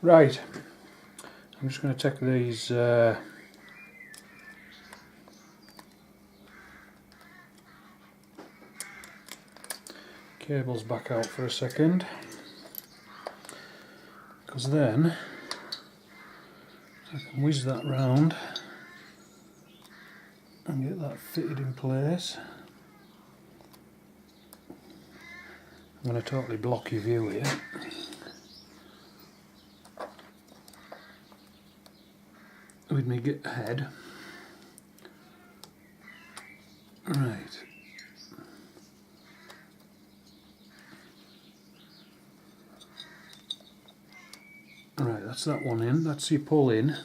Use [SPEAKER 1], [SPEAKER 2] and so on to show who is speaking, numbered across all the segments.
[SPEAKER 1] Right, I'm just going to take these cables back out for a second, because then I can whiz that round and get that fitted in place. I'm going to totally block your view here. With me head. Right. Right, that's that one in. That's your pull in.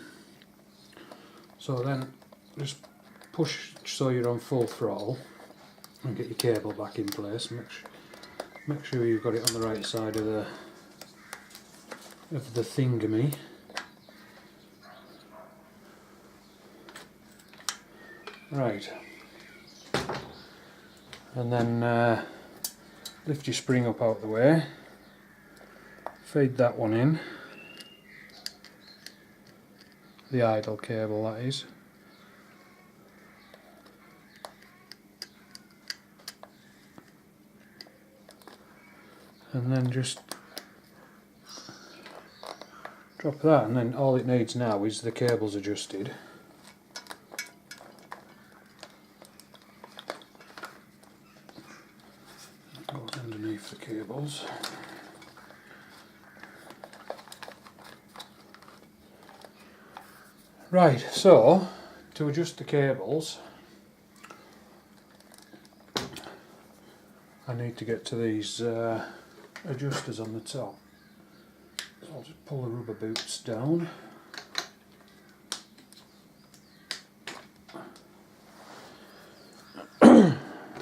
[SPEAKER 1] So then just push so you're on full throttle and get your cable back in place. Make sure you've got it on the right side of the thingamy. Right, and then lift your spring up out of the way, feed that one in, the idle cable that is, and then just drop that, and then all it needs now is the cables adjusted. Goes underneath the cables. Right, so to adjust the cables I need to get to these adjusters on the top. So I'll just pull the rubber boots down.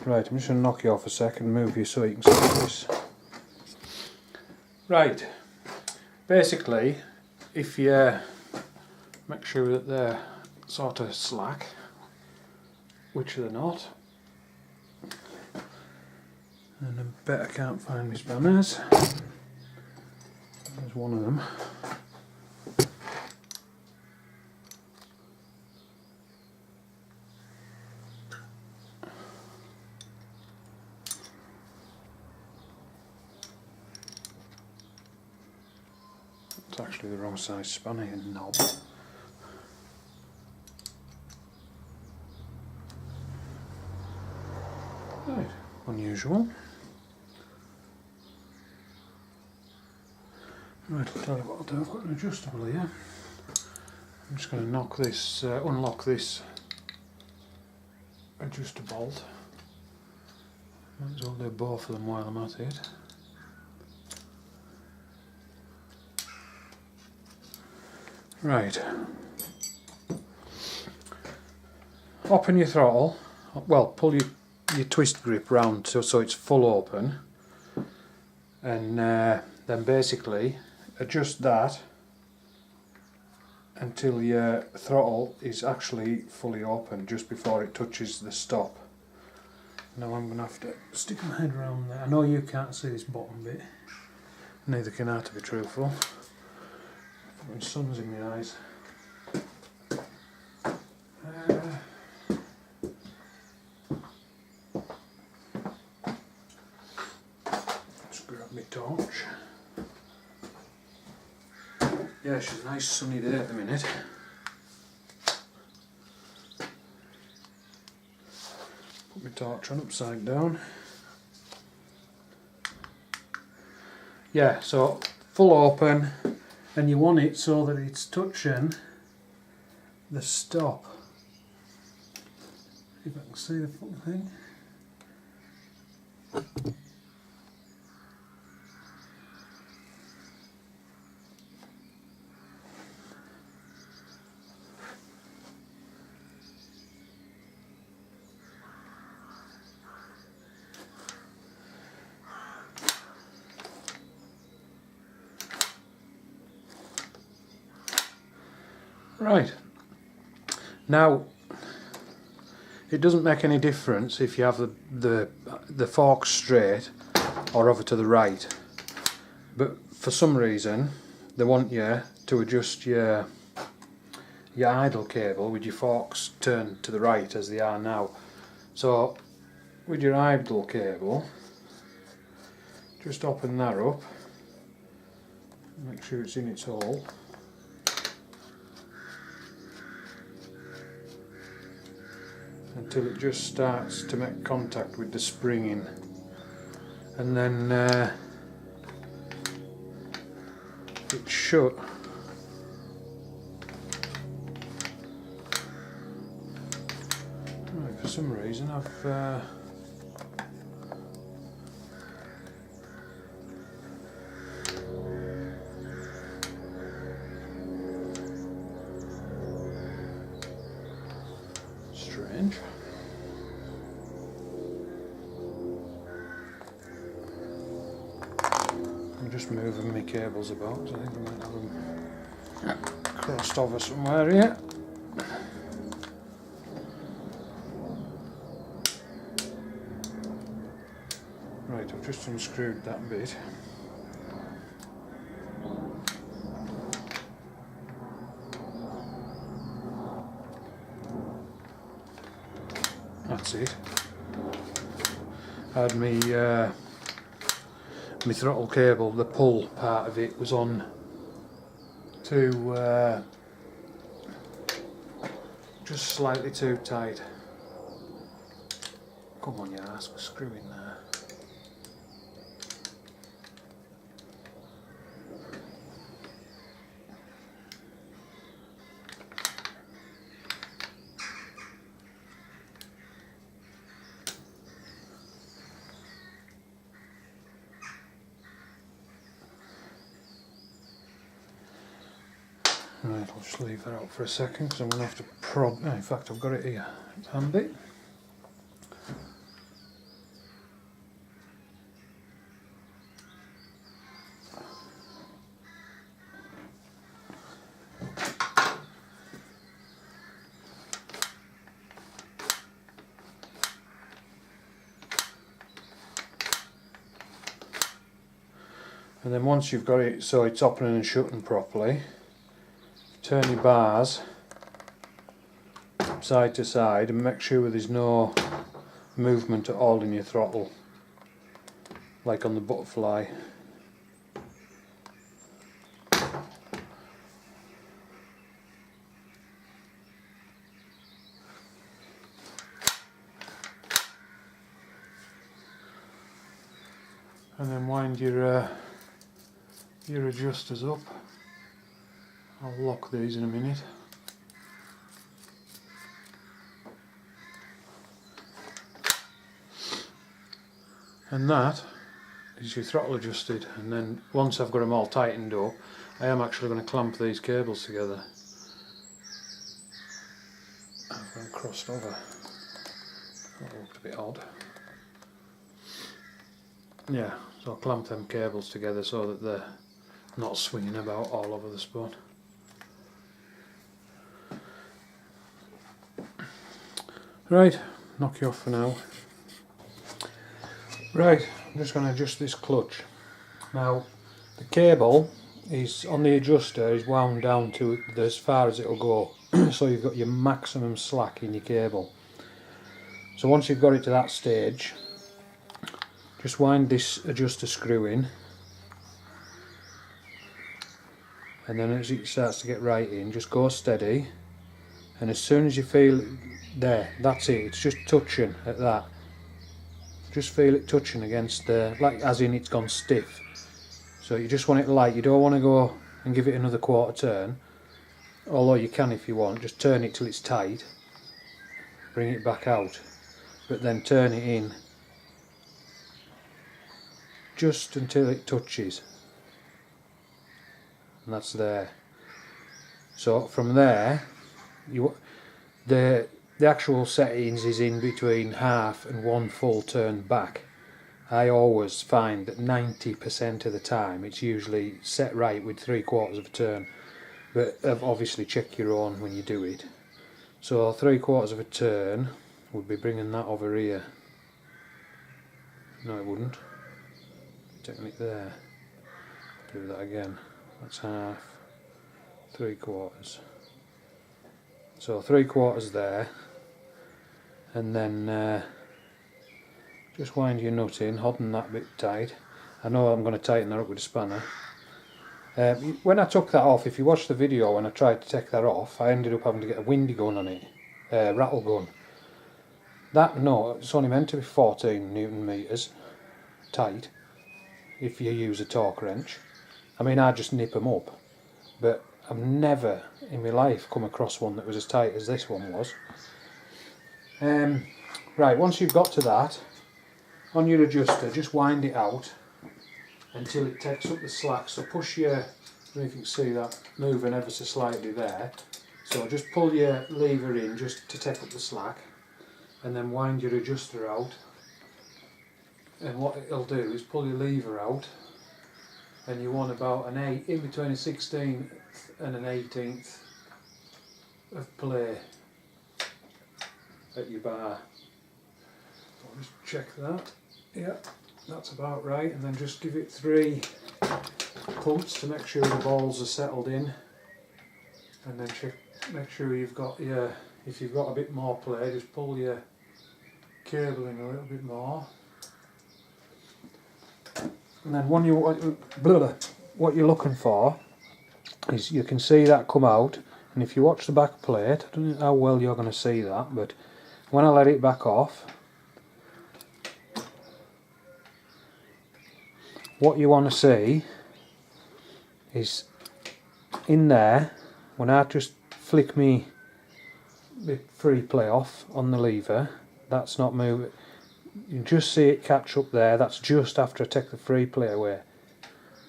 [SPEAKER 1] Right, I'm just going to knock you off a second, move you so you can see this. Right, basically, if you make sure that they're sort of slack, which they're not, and I bet I can't find my spanners. There's one of them. It's actually the wrong size spanner and knob. Right, unusual. Right, I'll tell you what I'll do. I've got an adjustable here. I'm just going to knock this, unlock this adjuster bolt. Might as well do both of them while I'm at it. Right. Open your throttle. Well, pull your twist grip round so it's full open, and then basically adjust that until your throttle is actually fully open just before it touches the stop. Now I'm going to have to stick my head around there. I know you can't see this bottom bit, neither can I, to be truthful. The sun's in my eyes. Just grab my torch. Yeah, it's a nice sunny day at the minute. Put my torch on upside down. Yeah, so full open, and you want it so that it's touching the stop. See if I can see the full thing. Right, now it doesn't make any difference if you have the fork straight or over to the right, but for some reason they want you to adjust your idle cable with your forks turned to the right as they are now. So with your idle cable, just open that up, make sure it's in its hole, until it just starts to make contact with the spring-in, and then it's shut. Right, for some reason I've strange. I'm just moving my cables about, so I think I might have them crossed over somewhere here. Right, I've just unscrewed that bit. That's it. I had my throttle cable, the pull part of it was on too just slightly too tight. Come on, you ass, screw in there. Right, I'll just leave that out for a second because I'm going to have to prod. No, in fact, I've got it here. It's handy. And then once you've got it so it's opening and shutting properly, turn your bars side to side and make sure there's no movement at all in your throttle, like on the butterfly. And then wind your adjusters up. I'll lock these in a minute. And that is your throttle adjusted, and then once I've got them all tightened up, I am actually going to clamp these cables together. I've got them crossed over. That looked a bit odd. Yeah, so I'll clamp them cables together so that they're not swinging about all over the spun. Right, knock you off for now. Right, I'm just going to adjust this clutch. Now, the cable is on the adjuster is wound down to as far as it'll go, so you've got your maximum slack in your cable. So once you've got it to that stage, just wind this adjuster screw in, and then as it starts to get right in, just go steady, and as soon as you feel there, that's it, it's just touching at that. Just feel it touching against the, like as in it's gone stiff. So you just want it light, you don't want to go and give it another quarter turn, although you can if you want, just turn it till it's tight, bring it back out, but then turn it in just until it touches, and that's there. So from there, the actual settings is in between half and 1 full turn back. I always find that 90% of the time it's usually set right with 3/4 of a turn, but obviously check your own when you do it. So 3/4 of a turn would be bringing that over here. No, it wouldn't. Taking it there. Do that again. that's half, 3/4. So 3/4 there, and then just wind your nut in, holding that bit tight. I know I'm going to tighten that up with a spanner. When I took that off, if you watch the video when I tried to take that off, I ended up having to get a windy gun on it, rattle gun. That nut, it's only meant to be 14 Newton meters tight if you use a torque wrench. I mean, I just nip them up, but I've never in my life come across one that was as tight as this one was. Right, once you've got to that, on your adjuster, just wind it out until it takes up the slack. So push your, I don't know if you can see that moving ever so slightly there. So just pull your lever in just to take up the slack, and then wind your adjuster out. And what it'll do is pull your lever out, and you want about an 8, in between a 16th and an 18th of play at your bar. I'll just check that. Yeah, that's about right, and then just give it 3 pumps to make sure the balls are settled in, and then check, make sure you've got your, if you've got a bit more play, just pull your cable in a little bit more, and then when you what you're looking for is, you can see that come out, and if you watch the back plate, I don't know how well you're going to see that, but when I let it back off, what you want to see is in there, when I just flick me free play off on the lever, that's not moving, you just see it catch up there, that's just after I take the free play away.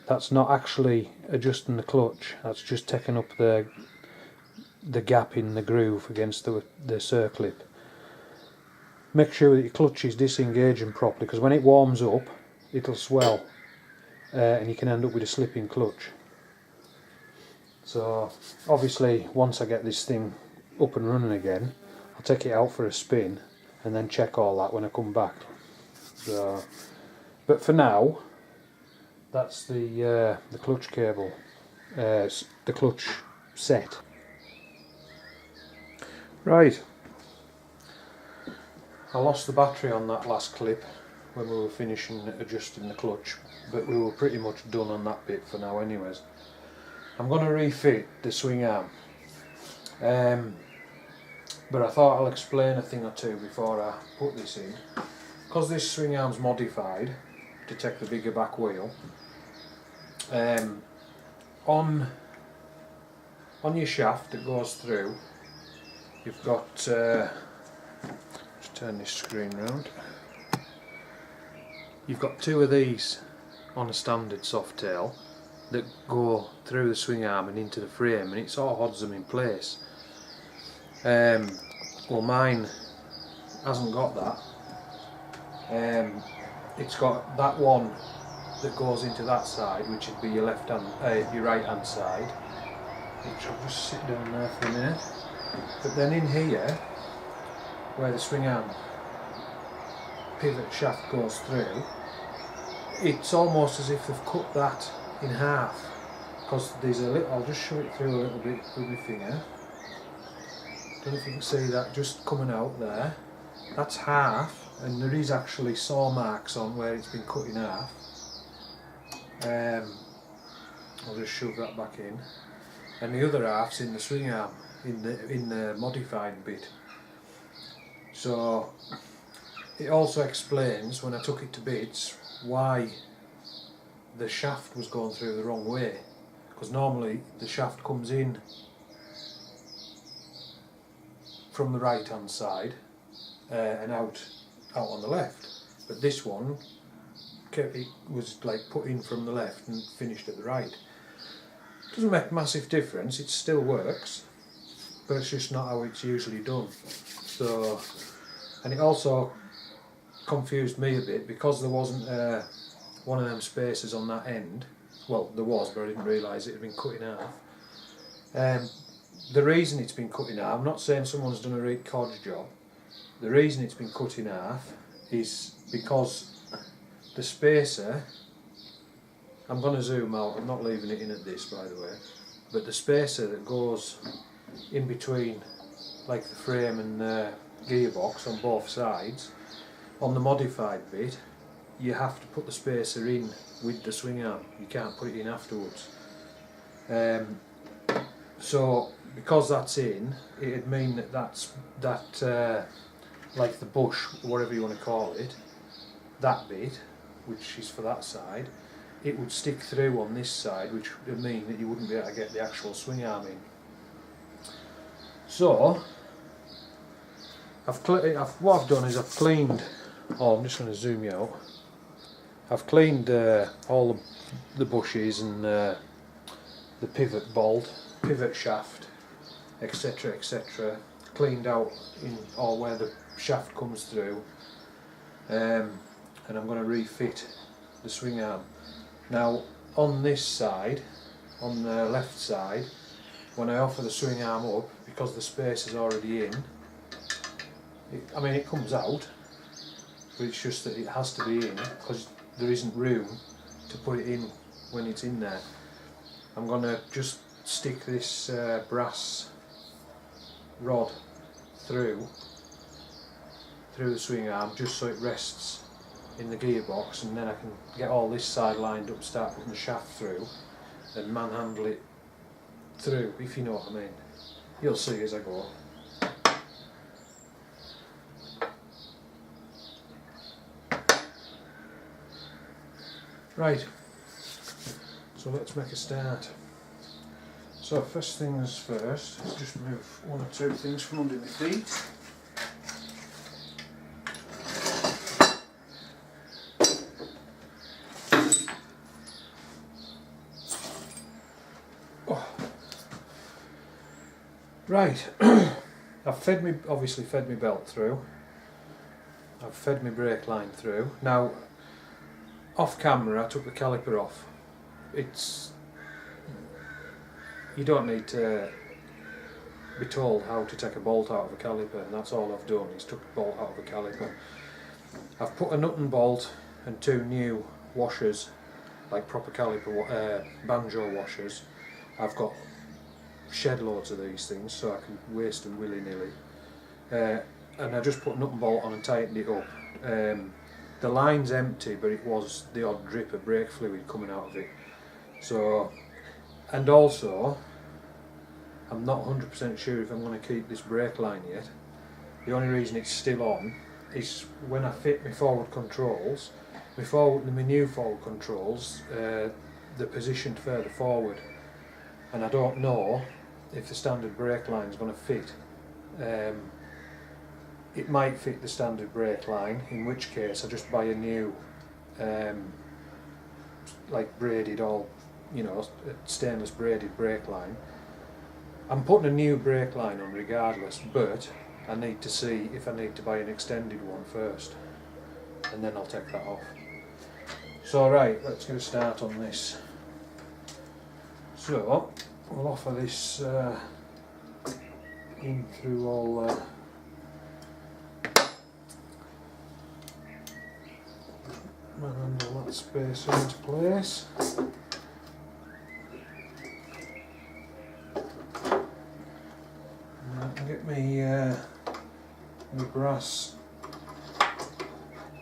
[SPEAKER 1] That's not actually adjusting the clutch, that's just taking up the gap in the groove against the circlip. Make sure that your clutch is disengaging properly, because when it warms up it'll swell. And you can end up with a slipping clutch. So obviously once I get this thing up and running again, I'll take it out for a spin and then check all that when I come back. So, but for now, that's the clutch cable, the clutch set. Right, I lost the battery on that last clip when we were finishing adjusting the clutch, but we were pretty much done on that bit for now anyways. I'm going to refit the swing arm, but I thought I'll explain a thing or two before I put this in. Because this swing arm's modified to take the bigger back wheel, on your shaft that goes through, you've got, just turn this screen round, you've got 2 of these on a standard soft tail that go through the swing arm and into the frame, and it sort of holds them in place. Well, mine hasn't got that. It's got that one that goes into that side, which would be your left hand, your right hand side, which I'll just sit down there for a minute. But then in here, where the swing arm pivot shaft goes through, it's almost as if they've cut that in half, because there's a little, I'll just show it through a little bit with my finger. Don't know if you can see that just coming out there. That's half, and there is actually saw marks on where it's been cut in half. I'll just shove that back in, and the other half's in the swing arm, in the modified bit. So it also explains, when I took it to bits, why the shaft was going through the wrong way, because normally the shaft comes in from the right hand side and out on the left, but this one it was like put in from the left and finished at the right. Doesn't make a massive difference, it still works, but it's just not how it's usually done. So, and it also confused me a bit, because there wasn't one of them spaces on that end. Well, there was, but I didn't realise it had been cut in half. The reason it's been cut in half, I'm not saying someone's done a record job, the reason it's been cut in half is because the spacer I'm going to zoom out, I'm not leaving it in at this by the way, but the spacer that goes in between like the frame and the gearbox on both sides, on the modified bit you have to put the spacer in with the swing arm, you can't put it in afterwards. So because that's in, it'd mean that like the bush, whatever you want to call it, that bit, which is for that side, it would stick through on this side, which would mean that you wouldn't be able to get the actual swing arm in. So what I've done is I've cleaned, I'm just going to zoom you out, I've cleaned all the bushes and the pivot bolt, pivot shaft, etc, etc, cleaned out in all where the shaft comes through, and I'm going to refit the swing arm. Now on this side, on the left side, when I offer the swing arm up, because the space is already in, I mean it comes out, but it's just that it has to be in because there isn't room to put it in when it's in there. I'm going to just stick this brass rod through the swing arm just so it rests in the gearbox, and then I can get all this side lined up, start putting the shaft through and manhandle it through, if you know what I mean. You'll see as I go. Right, so let's make a start. So first things first, let's just move one or two things from under my feet. Right, I've obviously fed my belt through, I've fed my brake line through. Now, off camera I took the caliper off. You don't need to be told how to take a bolt out of a caliper, and that's all I've done, is took a bolt out of a caliper. I've put a nut and bolt and two new washers, like proper caliper banjo washers. I've got shed loads of these things so I can waste them willy-nilly, and I just put a nut and bolt on and tightened it up. The line's empty, but it was the odd drip of brake fluid coming out of it. So, and also I'm not 100% sure if I'm going to keep this brake line yet. The only reason it's still on is when I fit my forward controls, my new forward controls, they're positioned further forward, and I don't know if the standard brake line is going to fit. It might fit the standard brake line, in which case I just buy a new like braided, all, you know, stainless braided brake line. I'm putting a new brake line on regardless, but I need to see if I need to buy an extended one first, and then I'll take that off. So right, let's get a start on this. So we'll offer this in through all manhandle that spacer into place. And I can get me brass.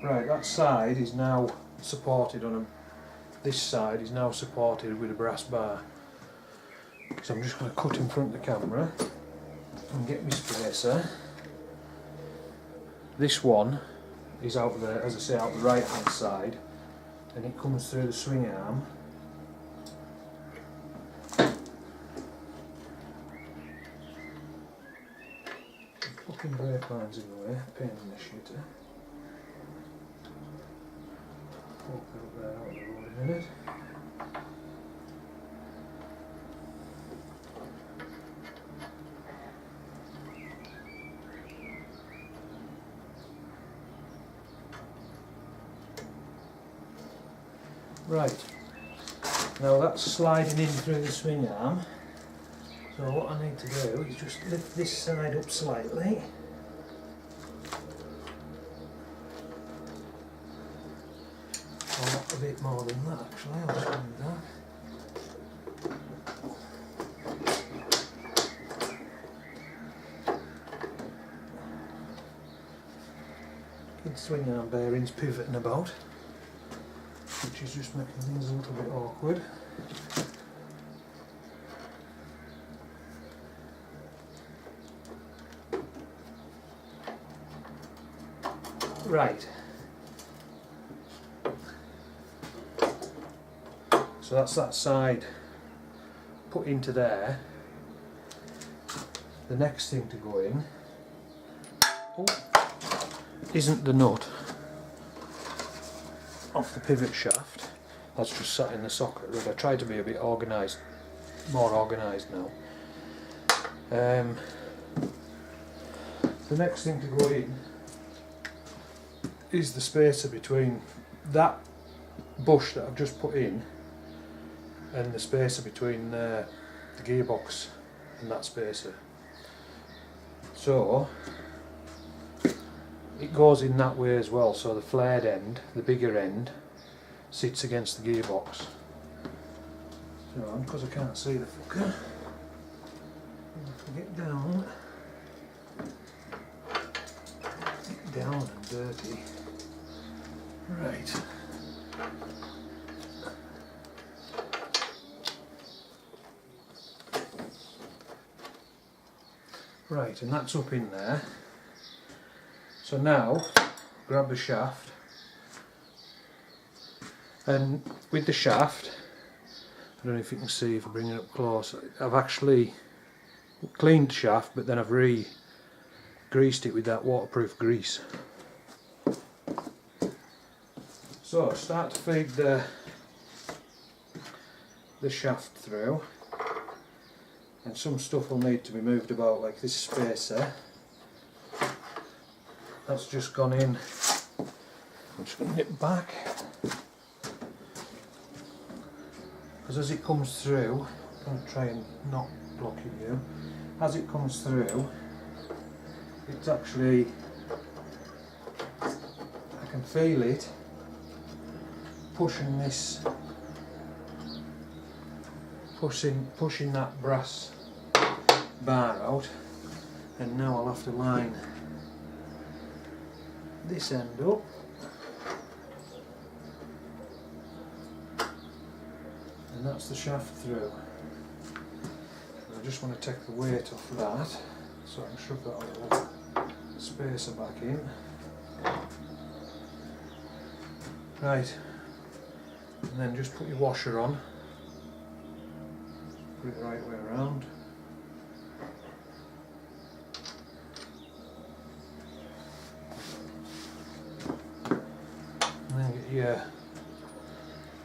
[SPEAKER 1] Right, that side is now supported on a. This side is now supported with a brass bar. So I'm just going to cut in front of the camera and get my spacer. This one is out the, as I say, out the right hand side, and it comes through the swing arm. Fucking brake lines in the way, pain in the shitter. Walk out there out of the road a minute. Right, now that's sliding in through the swing arm, so what I need to do is just lift this side up slightly. a bit more than that actually, I'll just do that. Swing arm bearings pivoting about, which is just making things a little bit awkward. Right, so that's that side put into there. The next thing to go in isn't the nut off the pivot shaft. That's just sat in the socket. I try to be a bit organised, more organised now. The next thing to go in is the spacer between that bush that I've just put in and the spacer between the gearbox and that spacer. So it goes in that way as well, so the flared end, the bigger end, sits against the gearbox. So, because I can't see the fucker, I have to get down and dirty. Right. Right, and that's up in there. So now, grab the shaft, and with the shaft, I don't know if you can see if I bring it up close, I've actually cleaned the shaft, but then I've re-greased it with that waterproof grease. So start to feed the shaft through, and some stuff will need to be moved about, like this spacer. That's just gone in. I'm just going to nip back, because as it comes through, I'm going to try and not block it you. As it comes through, it's actually, I can feel it pushing this, pushing that brass bar out, and now I'll have to line this end up, and that's the shaft through. I just want to take the weight off of that, so I can shove that little spacer back in. Right, and then just put your washer on, put it the right way around.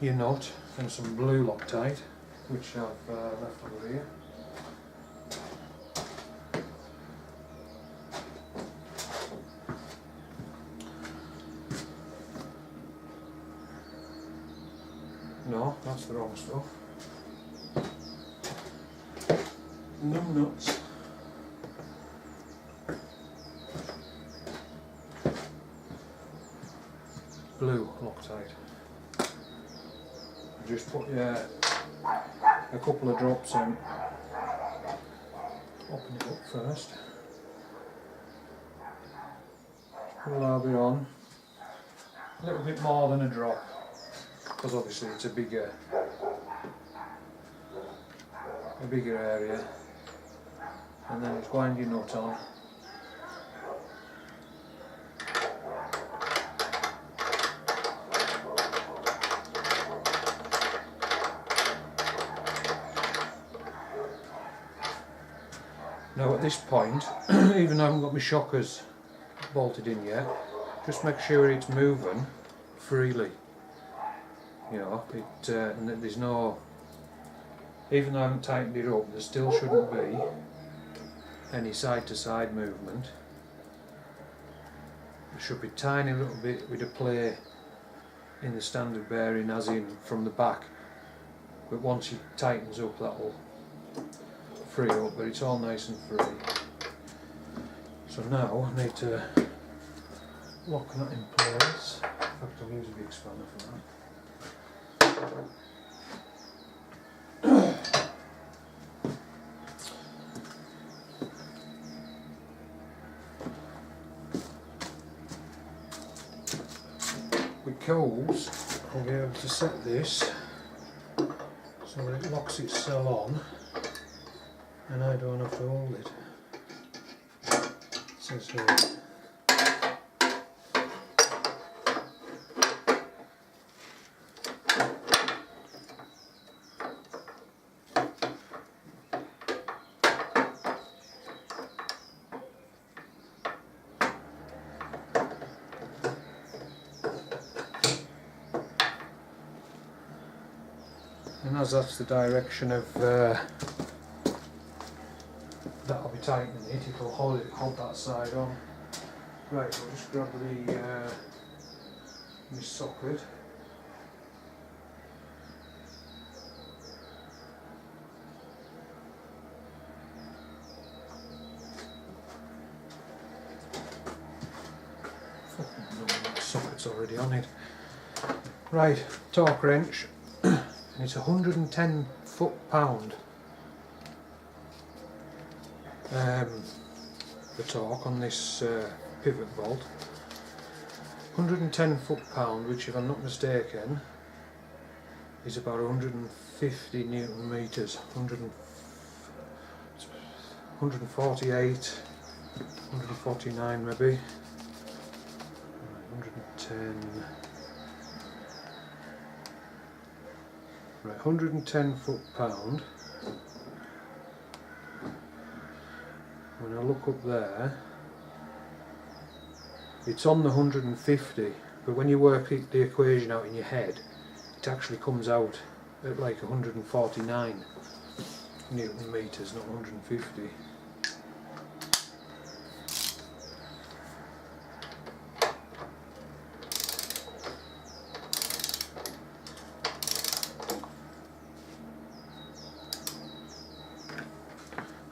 [SPEAKER 1] Your nut and some blue Loctite, which I've left over here. No, that's the wrong stuff. Num nuts. Blue Loctite. Just put a couple of drops in. Open it up first. Put a little bit on. A little bit more than a drop, because obviously it's a bigger area. And then just wind your nut on. Now at this point, even though I haven't got my shockers bolted in yet, just make sure it's moving freely. You know, and that there's no, even though I haven't tightened it up, there still shouldn't be any side to side movement. There should be a tiny little bit with a play in the standard bearing, as in from the back, but once it tightens up that will free up, but it's all nice and free. So now I need to lock that in place. In fact, I'll use a big spanner for that. Because I'll be able to set this so that it locks itself on and I don't have to hold it. It says here. And as that's the direction of that I'll be tightening it, it'll hold that side on. Right, I'll just grab the my socket. Socket's already on it. Right, torque wrench. It's 110 foot-pound. The torque on this pivot bolt. 110 foot-pound, which, if I'm not mistaken, is about 150 newton meters. 148, 149 maybe. 110. Right, 110 foot-pound. When I look up there, it's on the 150, but when you work the equation out in your head, it actually comes out at like 149 newton meters, not 150.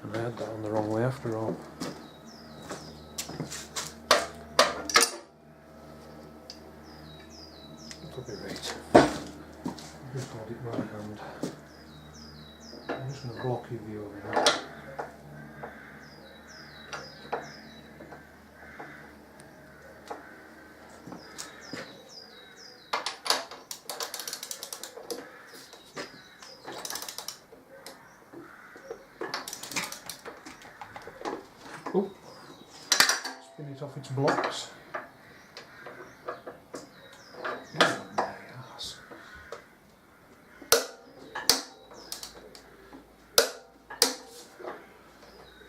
[SPEAKER 1] And I had that on the wrong way after all. That'll be right. I'll just hold it right hand. I'm just going to block your view of it. Oh, spin it off its blocks. Oh, my ass.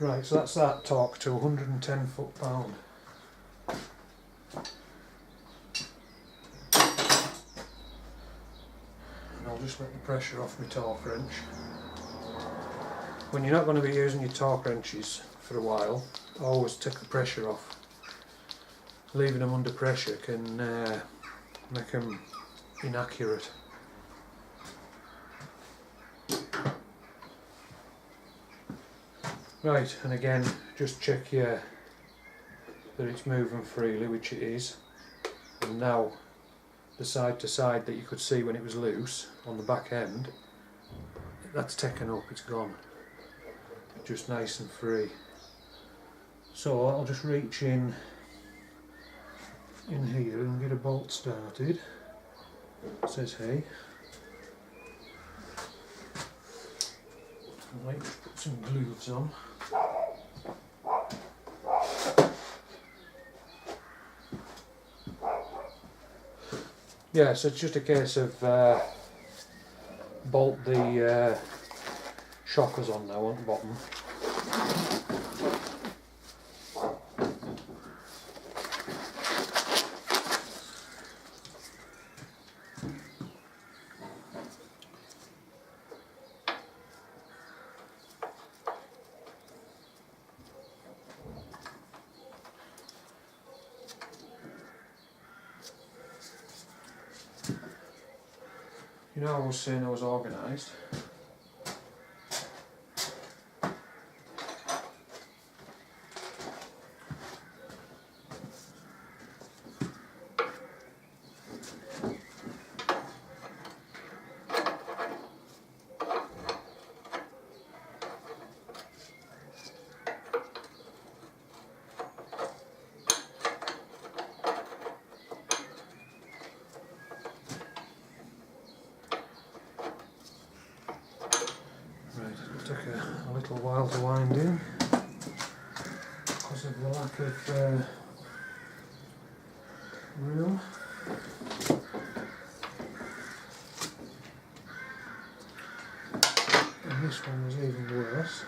[SPEAKER 1] Right, so that's that torque to 110 foot-pound. And I'll just let the pressure off my torque wrench. When you're not going to be using your torque wrenches for a while, always take the pressure off. Leaving them under pressure can make them inaccurate. Right, and again, just check that it's moving freely, which it is. And now, the side to side that you could see when it was loose on the back end, that's taken up, it's gone. Just nice and free. So I'll just reach in here and get a bolt started. It says hey. I might just put some gloves on. Yeah, so it's just a case of bolt the shockers on now on the bottom. You know, I was saying I was organised. little while to wind in because of the lack of room. And this one was even worse.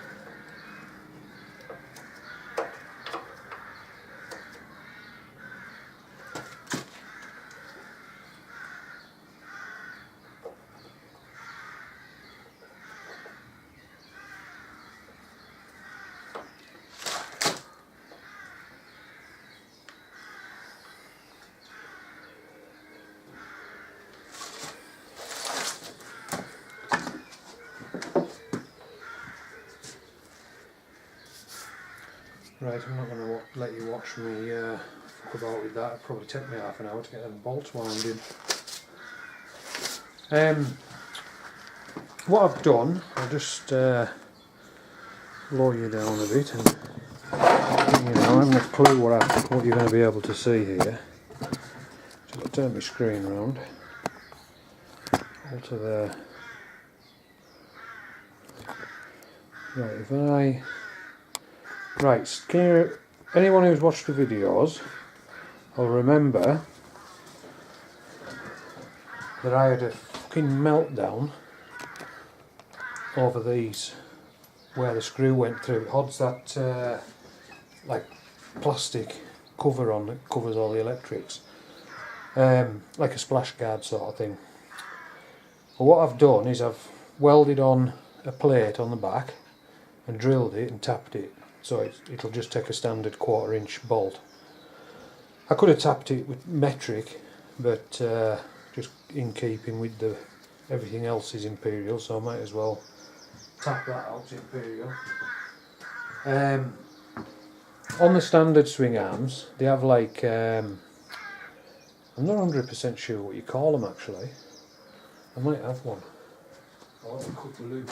[SPEAKER 1] Right, I'm not going to let you watch me fuck about with that. It'll probably take me half an hour to get them bolts wound in. What I've done, I'll just lower you down a bit, and I haven't a clue what you're going to be able to see here. So I'll turn my screen round. Alter there. Right, if I... Right, anyone who's watched the videos will remember that I had a fucking meltdown over these, where the screw went through. It holds that like plastic cover on that covers all the electrics, like a splash guard sort of thing. Well, what I've done is I've welded on a plate on the back and drilled it and tapped it. So it'll just take a standard 1/4 inch bolt. I could have tapped it with metric, but just in keeping with everything else is imperial, so I might as well tap that out to imperial. On the standard swing arms, they have like, I'm not 100% sure what you call them actually. I might have one. I'll have a quick look.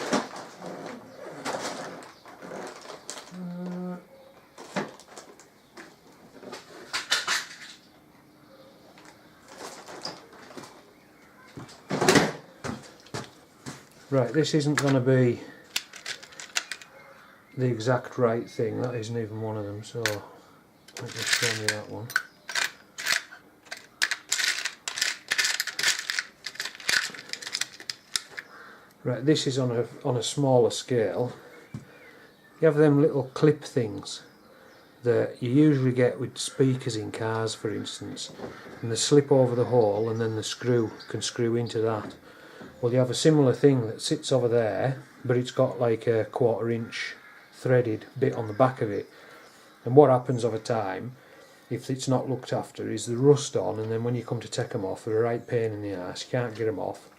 [SPEAKER 1] Right, this isn't going to be the exact right thing, that isn't even one of them, so let me show you that one. Right, this is on a smaller scale. You have them little clip things that you usually get with speakers in cars, for instance, and they slip over the hole and then the screw can screw into that. Well, you have a similar thing that sits over there, but it's got like a 1/4 inch threaded bit on the back of it. And what happens over time, if it's not looked after, is the rust on, and then when you come to take them off, they're a right pain in the arse. You can't get them off.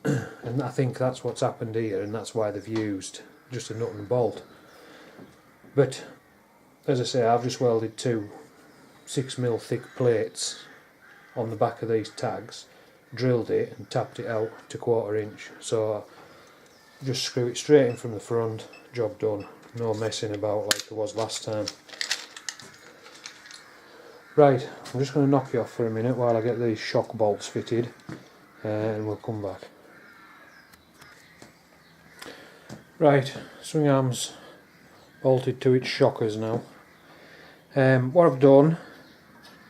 [SPEAKER 1] And I think that's what's happened here, and that's why they've used just a nut and bolt. But as I say, I've just welded 2 6mm thick plates on the back of these tags, drilled it and tapped it out to 1/4 inch. So just screw it straight in from the front, job done. No messing about like there was last time. Right, I'm just going to knock you off for a minute while I get these shock bolts fitted, and we'll come back. Right, swing arms bolted to its shockers now. What I've done,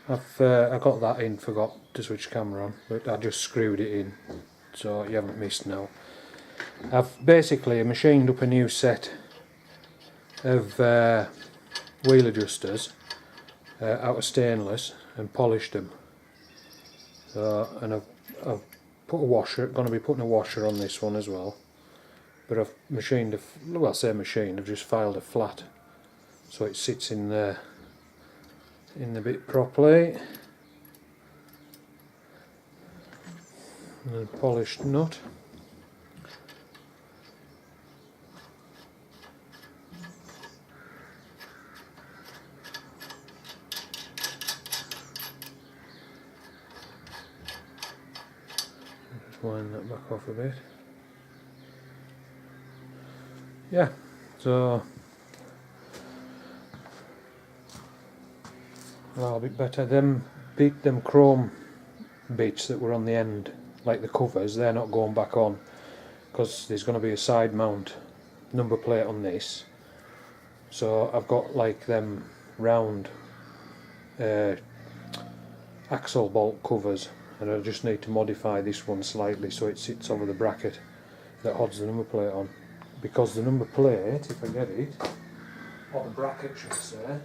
[SPEAKER 1] I got that in, forgot to switch camera on, but I just screwed it in, so you haven't missed now. I've basically machined up a new set of wheel adjusters out of stainless and polished them. And I've put a washer, going to be putting a washer on this one as well. But I've machined well, say machined, I've just filed a flat so it sits in there in the bit properly. And a polished nut. Just wind that back off a bit. Yeah, so well, a bit better. Them chrome bits that were on the end, like the covers, they're not going back on because there's going to be a side mount number plate on this. So I've got like them round axle bolt covers, and I just need to modify this one slightly so it sits over the bracket that holds the number plate on, because the number plate, if I get it, or the bracket should say,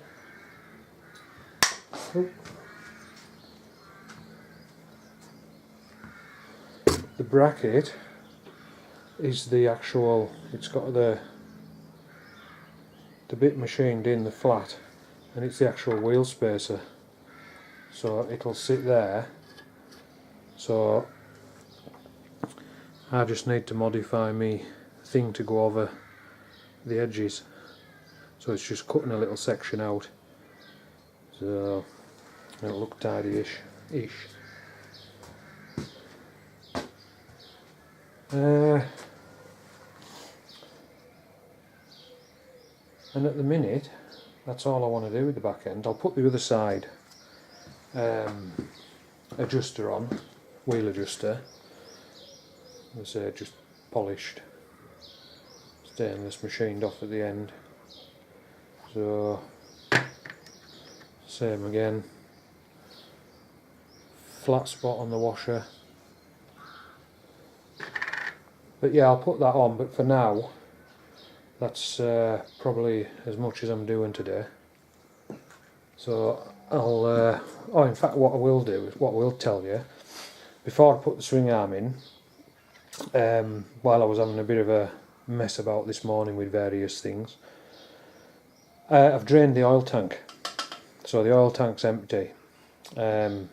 [SPEAKER 1] the bracket is the actual, it's got the bit machined in the flat, and it's the actual wheel spacer, so it'll sit there. So I just need to modify me thing to go over the edges, so it's just cutting a little section out, so it'll look tidy-ish. And at the minute, that's all I want to do with the back end. I'll put the other side adjuster on, wheel adjuster, as I say, just polished, stainless, machined off at the end. So same again, flat spot on the washer. But yeah, I'll put that on, but for now that's probably as much as I'm doing today. So I'll oh, in fact what I will do is, what I will tell you, before I put the swing arm in, while I was having a bit of a mess about this morning with various things, I've drained the oil tank, so the oil tank's empty, and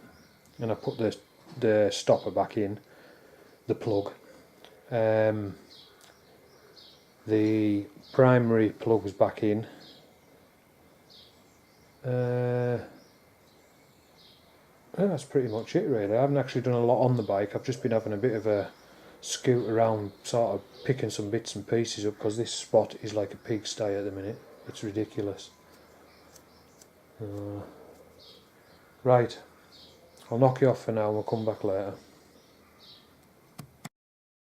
[SPEAKER 1] I put the stopper back in, the plug. The primary plug's back in. That's pretty much it really. I haven't actually done a lot on the bike. I've just been having a bit of a scoot around, sort of picking some bits and pieces up, because this spot is like a pigsty at the minute. It's ridiculous. Right, I'll knock you off for now and we'll come back later.